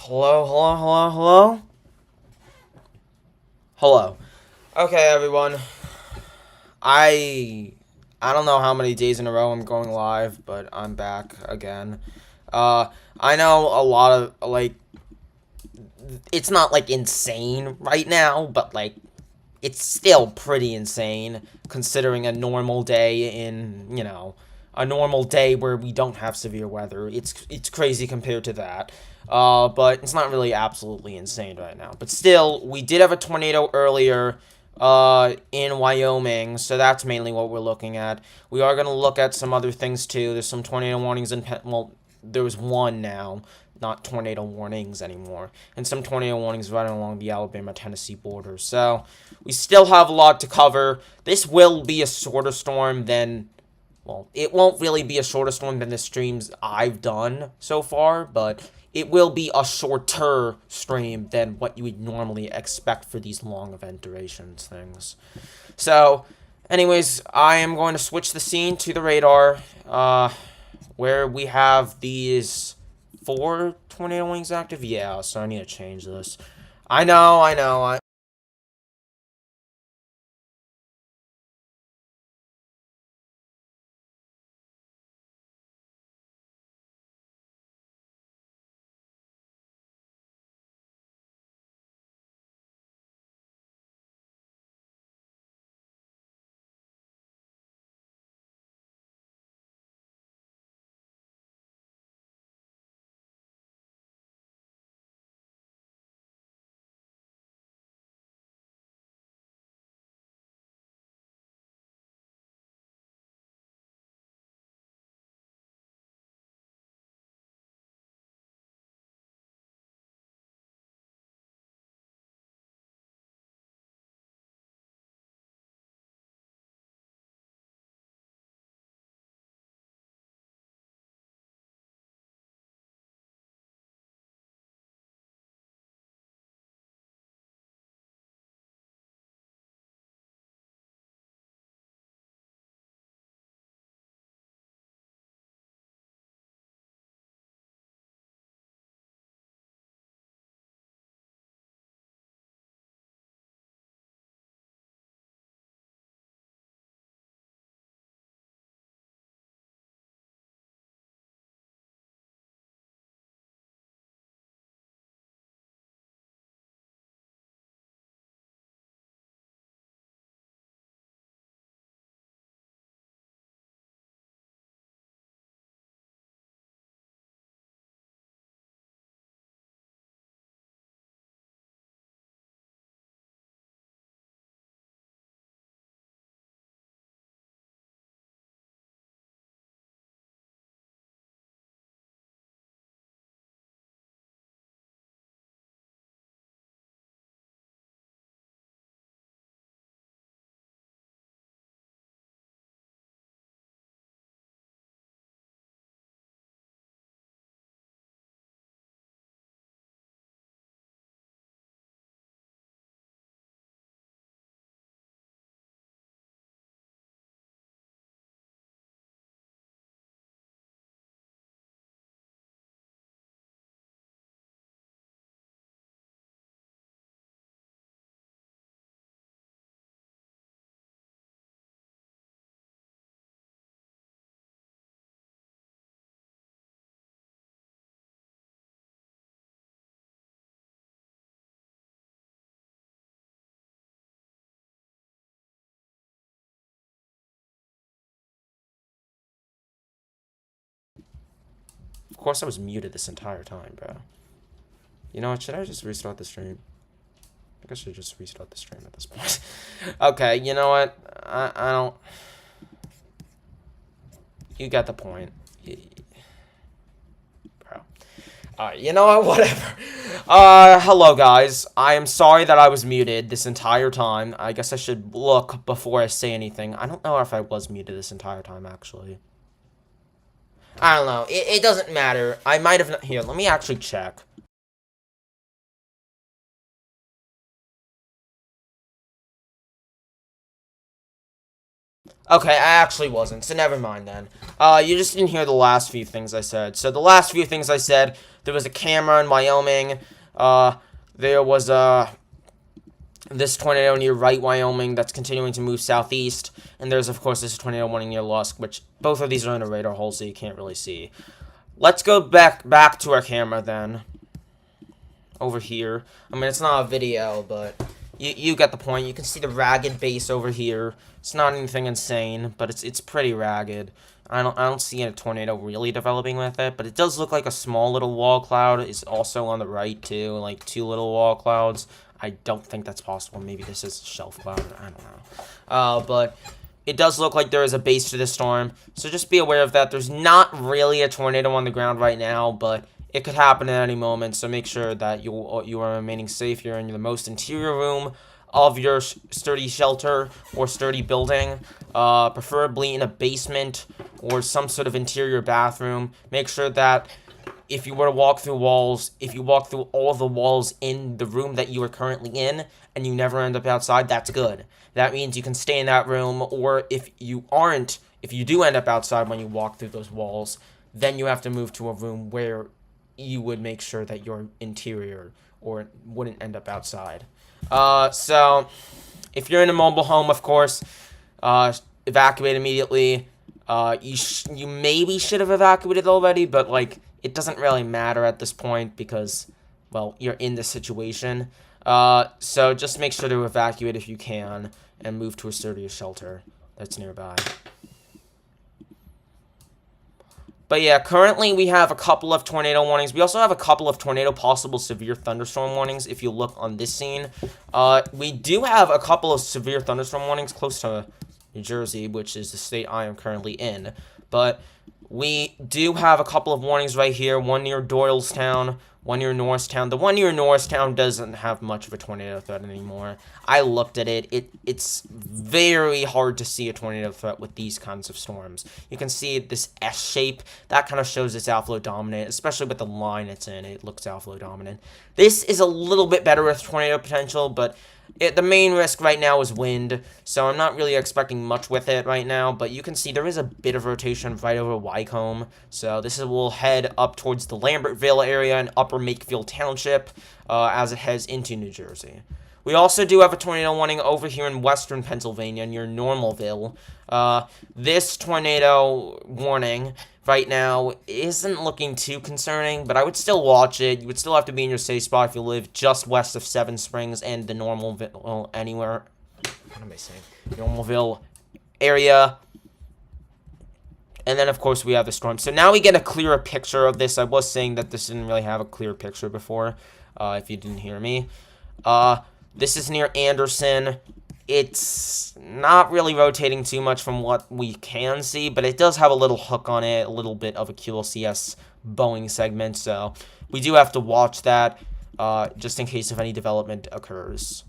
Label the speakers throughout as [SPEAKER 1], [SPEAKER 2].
[SPEAKER 1] Hello, hello, hello, hello? Hello. Okay, everyone. I I don't know how many days in a row I'm going live, but I'm back again. Uh I know a lot of it's not like insane right now, but like it's still pretty insane considering a normal day a normal day where we don't have severe weather. It's crazy compared to that. But it's not really absolutely insane right now. But still, we did have a tornado earlier in Wyoming, so that's mainly what we're looking at. We are going to look at some other things too. There's some tornado warnings well, there was one now, not tornado warnings anymore, and some tornado warnings right along the Alabama-Tennessee border. So we still have a lot to cover. This will be a shorter storm than, well, it won't really be a shorter storm than the streams I've done so far, but it will be a shorter stream than what you would normally expect for these long event durations things. So, anyways, I am going to switch the scene to the radar, where we have these 4 tornado wings active. Yeah, so I need to change this. I know. course I was muted this entire time, bro. You know what? Should I just restart the stream? I think I should just restart the stream at this point. Okay, you know what? I don't... You got the point. Bro. Alright, you know what? Whatever. Hello, guys. I am sorry that I was muted this entire time. I guess I should look before I say anything. I don't know if I was muted this entire time, actually. I don't know. It doesn't matter. I might have... Here, let me actually check. Okay, I actually wasn't, so never mind then. You just didn't hear the last few things I said. So the last few things I said, there was a camera in Wyoming. There was this tornado near Wright, Wyoming that's continuing to move southeast. And there's, of course, this tornado warning near Lusk, which both of these are in a radar hole, so you can't really see. Let's go back to our camera then. Over here. I mean, it's not a video, but... You get the point. You can see the ragged base over here. It's not anything insane, but it's pretty ragged. I don't see a tornado really developing with it, but it does look like a small little wall cloud is also on the right too, like 2 little wall clouds. I don't think that's possible. Maybe this is a shelf cloud. I don't know. But it does look like there is a base to this storm, so just be aware of that. There's not really a tornado on the ground right now, but it could happen at any moment, so make sure that you are remaining safe. You're in the most interior room of your sturdy shelter or sturdy building, preferably in a basement or some sort of interior bathroom. Make sure that if you were to walk through walls, if you walk through all the walls in the room that you are currently in and you never end up outside, that's good. That means you can stay in that room, or if you do end up outside when you walk through those walls, then you have to move to a room where you would make sure that your interior or wouldn't end up outside. So if you're in a mobile home, of course, evacuate immediately. You maybe should have evacuated already, but like it doesn't really matter at this point because, well, you're in this situation. So just make sure to evacuate if you can and move to a sturdier shelter that's nearby. But yeah, currently we have a couple of tornado warnings. We also have a couple of tornado possible severe thunderstorm warnings if you look on this scene. We do have a couple of severe thunderstorm warnings close to New Jersey, which is the state I am currently in. But we do have a couple of warnings right here, one near Doylestown, one near Norristown. The one near Norristown doesn't have much of a tornado threat anymore. I looked at it. It's very hard to see a tornado threat with these kinds of storms. You can see this S shape. That kind of shows it's outflow dominant, especially with the line it's in. It looks outflow dominant. This is a little bit better with tornado potential, but the main risk right now is wind, so I'm not really expecting much with it right now, but you can see there is a bit of rotation right over Wycombe, so this will head up towards the Lambertville area and Upper Makefield Township as it heads into New Jersey. We also do have a tornado warning over here in western Pennsylvania near Normalville. This tornado warning right now isn't looking too concerning, but I would still watch it. You would still have to be in your safe spot if you live just west of Seven Springs and the Normalville, anywhere. What am I saying? Normalville area. And then, of course, we have the storm. So now we get a clearer picture of this. I was saying that this didn't really have a clear picture before, if you didn't hear me. This is near Anderson. It's not really rotating too much from what we can see, but it does have a little hook on it, a little bit of a QLCS Boeing segment, so we do have to watch that just in case if any development occurs.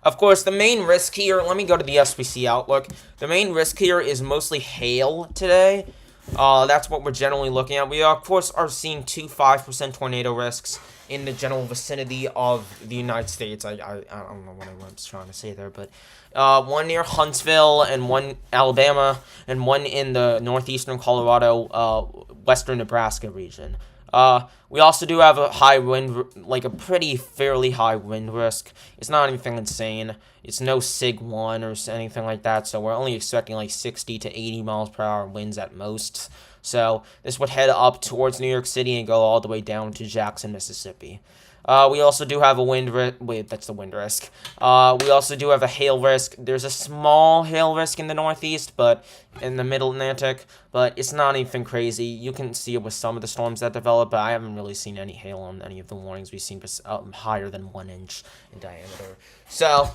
[SPEAKER 1] Of course, the main risk here, let me go to the SPC Outlook. The main risk here is mostly hail today. That's what we're generally looking at. We, of course, are seeing 2 5% tornado risks in the general vicinity of the United States. I don't know what I was trying to say there, but one near Huntsville and one Alabama and one in the northeastern Colorado, western Nebraska region. We also do have a high wind, like a fairly high wind risk. It's not anything insane. It's no Sig 1 or anything like that, so we're only expecting like 60 to 80 miles per hour winds at most. So this would head up towards New York City and go all the way down to Jackson, Mississippi. We also do have a wind risk. Wait, that's the wind risk. We also do have a hail risk. There's a small hail risk in the northeast, but in the middle Atlantic, but it's not anything crazy. You can see it with some of the storms that develop, but I haven't really seen any hail on any of the warnings we've seen higher than 1 inch in diameter. So,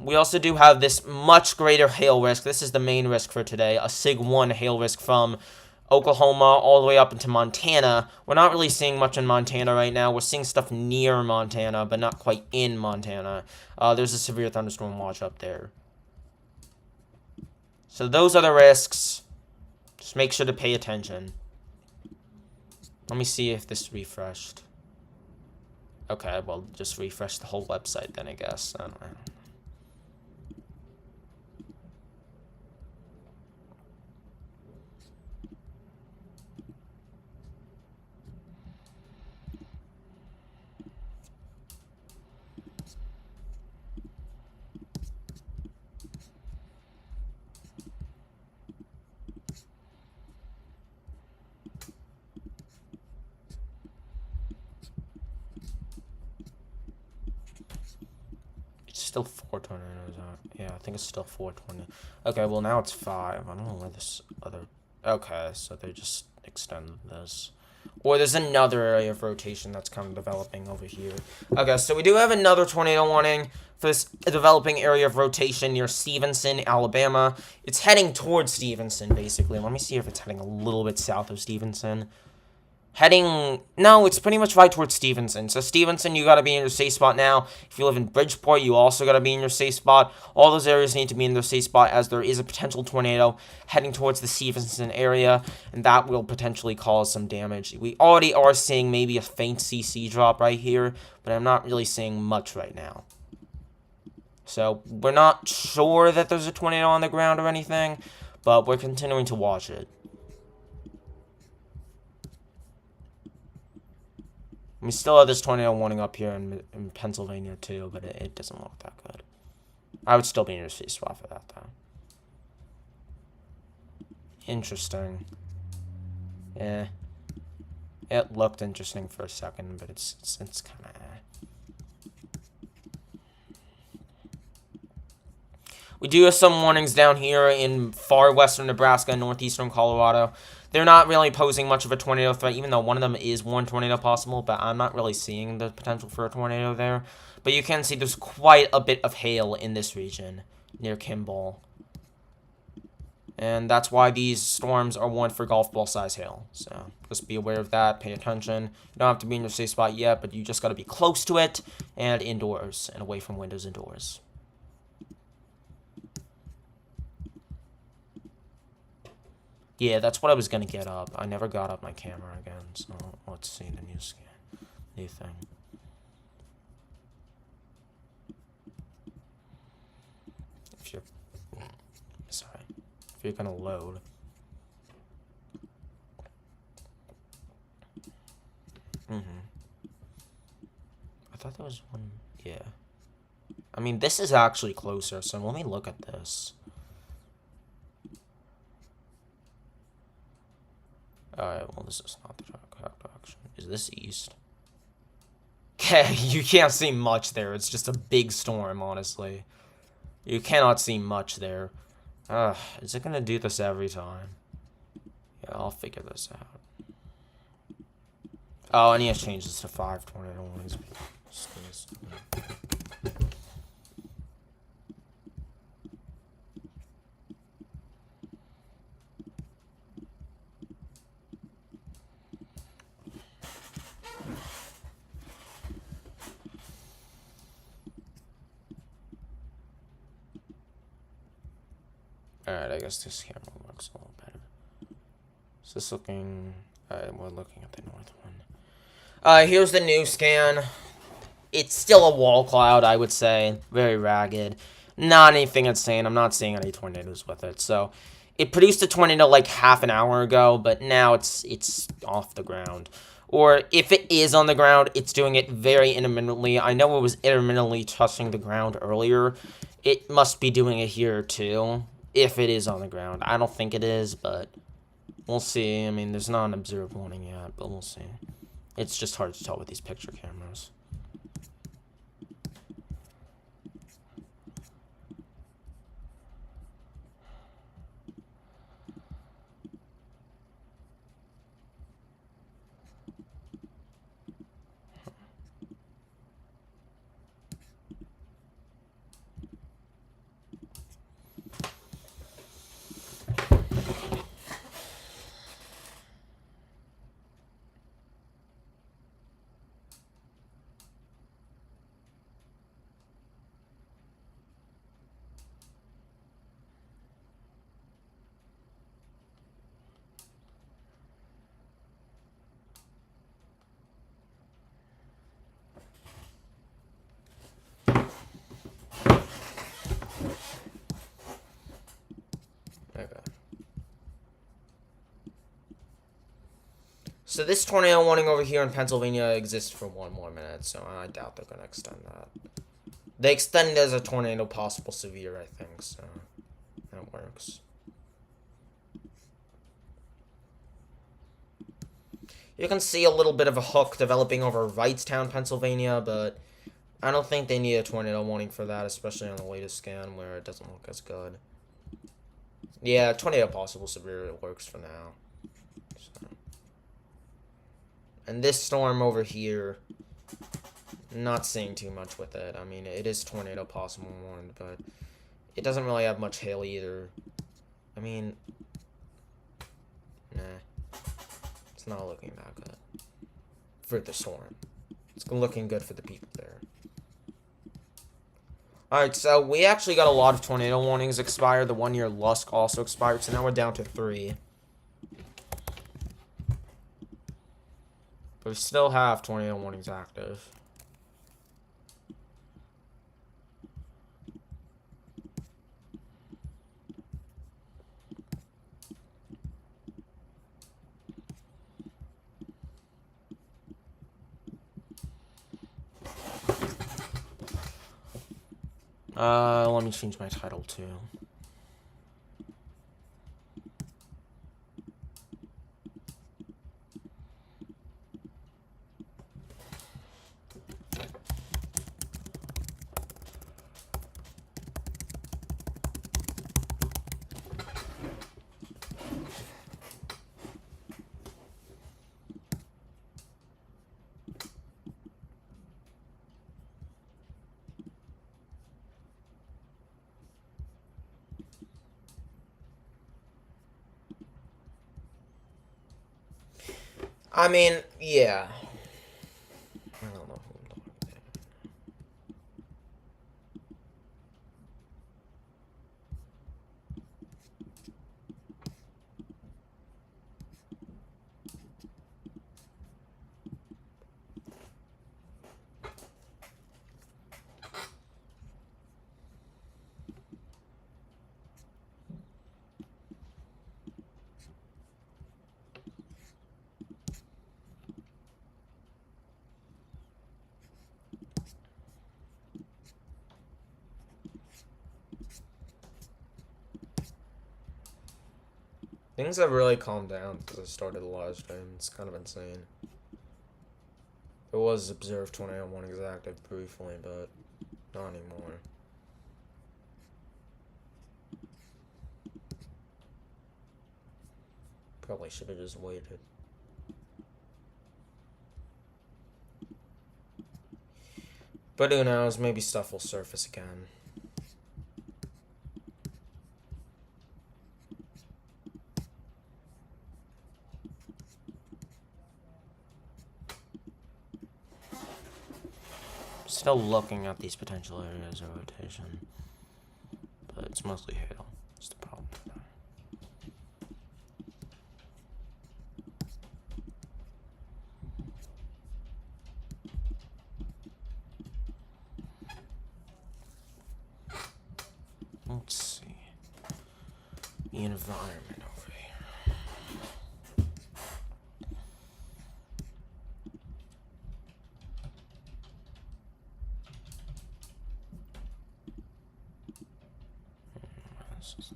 [SPEAKER 1] we also do have this much greater hail risk. This is the main risk for today, a Sig 1 hail risk from Oklahoma all the way up into Montana. We're not really seeing much in Montana right now. We're seeing stuff near Montana, but not quite in Montana. There's a severe thunderstorm watch up there. So those are the risks. Just make sure to pay attention. Let me see if this refreshed. Okay, well, just refresh the whole website then, I guess. I don't know. Still 4 tornadoes out. Yeah, I think it's still 420. Okay, well now it's 5. I don't know where this other... Okay, so they just extended this. Or there's another area of rotation that's kind of developing over here. Okay, so we do have another tornado warning for this developing area of rotation near Stevenson, Alabama. It's heading towards Stevenson, basically. Let me see if it's heading a little bit south of Stevenson. No, it's pretty much right towards Stevenson. So Stevenson, you gotta be in your safe spot now. If you live in Bridgeport, you also gotta be in your safe spot. All those areas need to be in their safe spot as there is a potential tornado heading towards the Stevenson area, and that will potentially cause some damage. We already are seeing maybe a faint CC drop right here, but I'm not really seeing much right now. So we're not sure that there's a tornado on the ground or anything, but we're continuing to watch it. We still have this tornado warning up here in Pennsylvania, too, but it doesn't look that good. I would still be in your safe spot for that, though. Interesting. Yeah. It looked interesting for a second, but it's kind of... We do have some warnings down here in far western Nebraska and northeastern Colorado. They're not really posing much of a tornado threat, even though one of them is one tornado possible, but I'm not really seeing the potential for a tornado there. But you can see there's quite a bit of hail in this region near Kimball. And that's why these storms are warned for golf ball size hail. So just be aware of that, pay attention. You don't have to be in your safe spot yet, but you just got to be close to it and indoors and away from windows and doors. Yeah, that's what I was going to get up. I never got up my camera again, so let's see the new scan. New thing. If you're... Sorry. If you're going to load. I thought there was one... Yeah. I mean, this is actually closer, so let me look at this. Alright, well, this is not the correct direction. Is this east? Okay, you can't see much there. It's just a big storm, honestly. You cannot see much there. Is it gonna do this every time? Yeah, I'll figure this out. Oh, I need to change this to 5 tornado warnings. Alright, I guess this camera looks a little better. Is this looking... Alright, we're looking at the north one. Here's the new scan. It's still a wall cloud, I would say. Very ragged. Not anything insane. I'm not seeing any tornadoes with it. So, it produced a tornado like half an hour ago, but now it's off the ground. Or, if it is on the ground, it's doing it very intermittently. I know it was intermittently touching the ground earlier. It must be doing it here, too. If it is on the ground. I don't think it is, but we'll see. I mean, there's not an observed warning yet, but we'll see. It's just hard to tell with these picture cameras. Okay. So this tornado warning over here in Pennsylvania exists for 1 more minute, so I doubt they're going to extend that. They extend it as a tornado possible severe, I think, so that works. You can see a little bit of a hook developing over Wrightstown, Pennsylvania, but I don't think they need a tornado warning for that, especially on the latest scan where it doesn't look as good. Yeah, tornado possible severe, it works for now. So. And this storm over here, not seeing too much with it. I mean, it is tornado possible warned, but it doesn't really have much hail either. I mean, nah. It's not looking that good for the storm. It's looking good for the people there. Alright, so we actually got a lot of tornado warnings expired. The 1 year Lusk also expired, so now we're down to 3. But we still have tornado warnings active. Let me change my title too. I mean, yeah. I don't know who I'm talking to. Things have really calmed down since I started the live stream. It's kind of insane. It was observed tornado warnings active briefly, but not anymore. Probably should have just waited. But who knows, maybe stuff will surface again. Still looking at these potential areas of rotation, but it's mostly hail. That's the problem. Let's see the environment over here. This is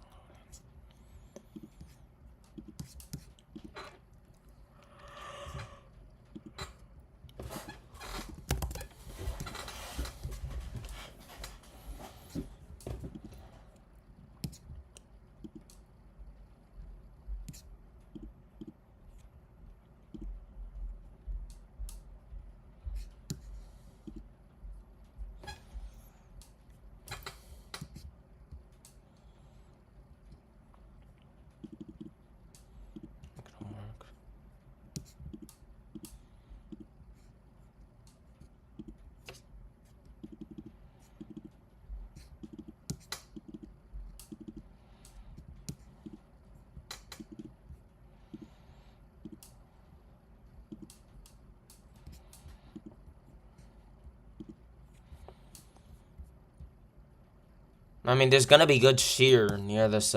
[SPEAKER 1] I mean, there's gonna be good shear near this,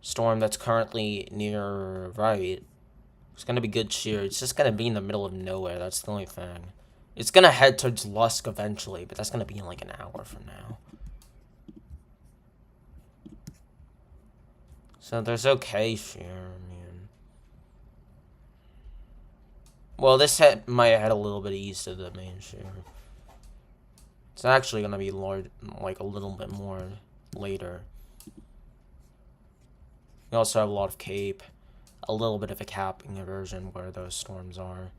[SPEAKER 1] storm that's currently near right. It's gonna be good shear. It's just gonna be in the middle of nowhere. That's the only thing. It's gonna head towards Lusk eventually, but that's gonna be in like an hour from now. So there's okay shear, man. Well, this might head a little bit east of the main shear. It's actually gonna be large, like a little bit more later. We also have a lot of cape, a little bit of a capping inversion where those storms are.